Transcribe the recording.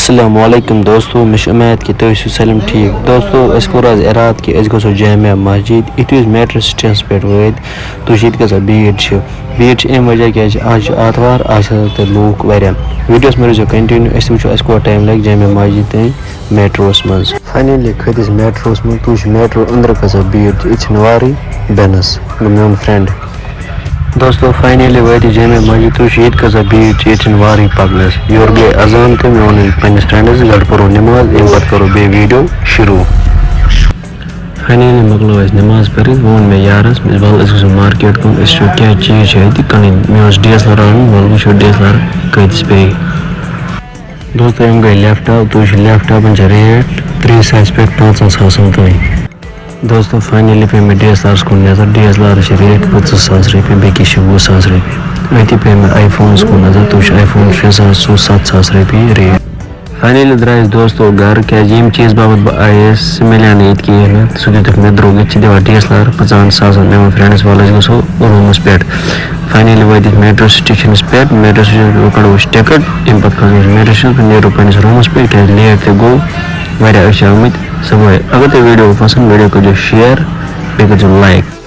السلام علیکم دوستو مش امید کہ تُہۍ چھِو سٲلِم ٹھیٖک دوستو أسۍ کوٚر آز اِرادٕ کہِ أسۍ گژھو جامعہ مسجد یُتھُے أسۍ میٹرو سٹیشنَس پٮ۪ٹھ وٲتۍ تُہۍ چھِ ییٚتہِ گژھان بھیٖڑ چھِ اَمہِ وجہ کیازِ آز چھُ آتھوار آز چھِ آسان تَتہِ لوٗکھ واریاہ ویٖڈیوَس منٛز روٗزِو کنٹِنیوٗ أسۍ وٕچھو اَسہِ کوٗتاہ ٹایم لَگہِ جامعہ مسجد تانۍ میٹرووَس منٛز فاینٔلی کھٔتۍ أسۍ میٹرووَس منٛز تُہۍ چھِ میٹرو أنٛدرٕ گژھان بھیٖڑ ییٚتہِ چھِنہٕ وارٕے بیٚنَس میون فرٛٮ۪نٛڈ دوستو فاینٔلی وٲتۍ أسۍ جامعہ مسجد تُہۍ چھِ ییٚتہِ گژھان بھیٖڑ ییٚتہِ چھِنہٕ وارٕے پَکنَس یورٕ گٔے اذان تہٕ مےٚ ووٚن پنٛنِس فرٛٮ۪نٛڈَس گۄڈٕ پَرو نٮ۪ماز اَمہِ پَتہٕ کَرو بیٚیہِ ویٖڈیو شروٗع فاینٔلی مۄکلٲو اَسہِ نٮ۪ماز پٔرِتھ ووٚن مےٚ یارَس وَلہٕ أسۍ گژھو مارکیٹ کُن أسۍ وٕچھو کیٛاہ چیٖز چھِ اَتہِ کٕنٕنۍ مےٚ اوس ڈی ایس ایل آر اَنُن وَلہٕ وٕچھو ڈی ایس ایل آر کۭتِس پیٚیہِ دوستو یِم گٔے لیپٹاپ تُہۍ وٕچھِو لیپٹاپَن چھِ ریٹ 3 ساس پٮ۪ٹھ 5 ساسَن تانۍ دوستو فاینٔلی پیٚیہِ مےٚ ڈی ایس ایل آرَس کُن نظر ڈی ایس ایل آرَس چھِ ریٹ 25 ساس رۄپیہِ بیٚکِس چھِ 20 ساس رۄپیہِ أتی پیٚیہِ مےٚ آی فونَس کُن نظر تُہۍ وٕچھِو آی فون 6 ساس سُہ 7 ساس رۄپیہِ ریٹ فاینٔلی درٛاے أسۍ دوستو گرٕ کیٛازِ ییٚمہِ چیٖز باپَتھ بہٕ آیس سُہ مِلیو نہٕ ییٚتہِ کِہیٖنۍ نہٕ سُہ دِتُکھ مےٚ درٛوگ ییٚتہِ چھِ دِوان ڈی ایس ایل آر 50 ساسَن مےٚ ووٚن فرٛٮ۪نٛڈَس وَلہٕ أسۍ گژھو روٗمَس پٮ۪ٹھ فاینٔلی وٲتۍ أسۍ میٹرو سٹیشنَس پٮ۪ٹھ میٹرو سٹیشنَس پٮ۪ٹھ کَڑو أسۍ ٹِکٹ اَمہِ پَتہٕ کھسو أسۍ میٹرو سٹیشنَس پٮ۪ٹھ نیرو پنٛنِس روٗمَس پٮ۪ٹھ کیٛازِ لیٹ تہِ گوٚو واریاہ أسۍ چھِ آمٕتۍ صُبحٲے اگر تۄہہِ ویٖڈیو پَسنٛد ویٖڈیو کٔرۍزیو شِیَر بیٚیہِ کٔرۍزیو لایک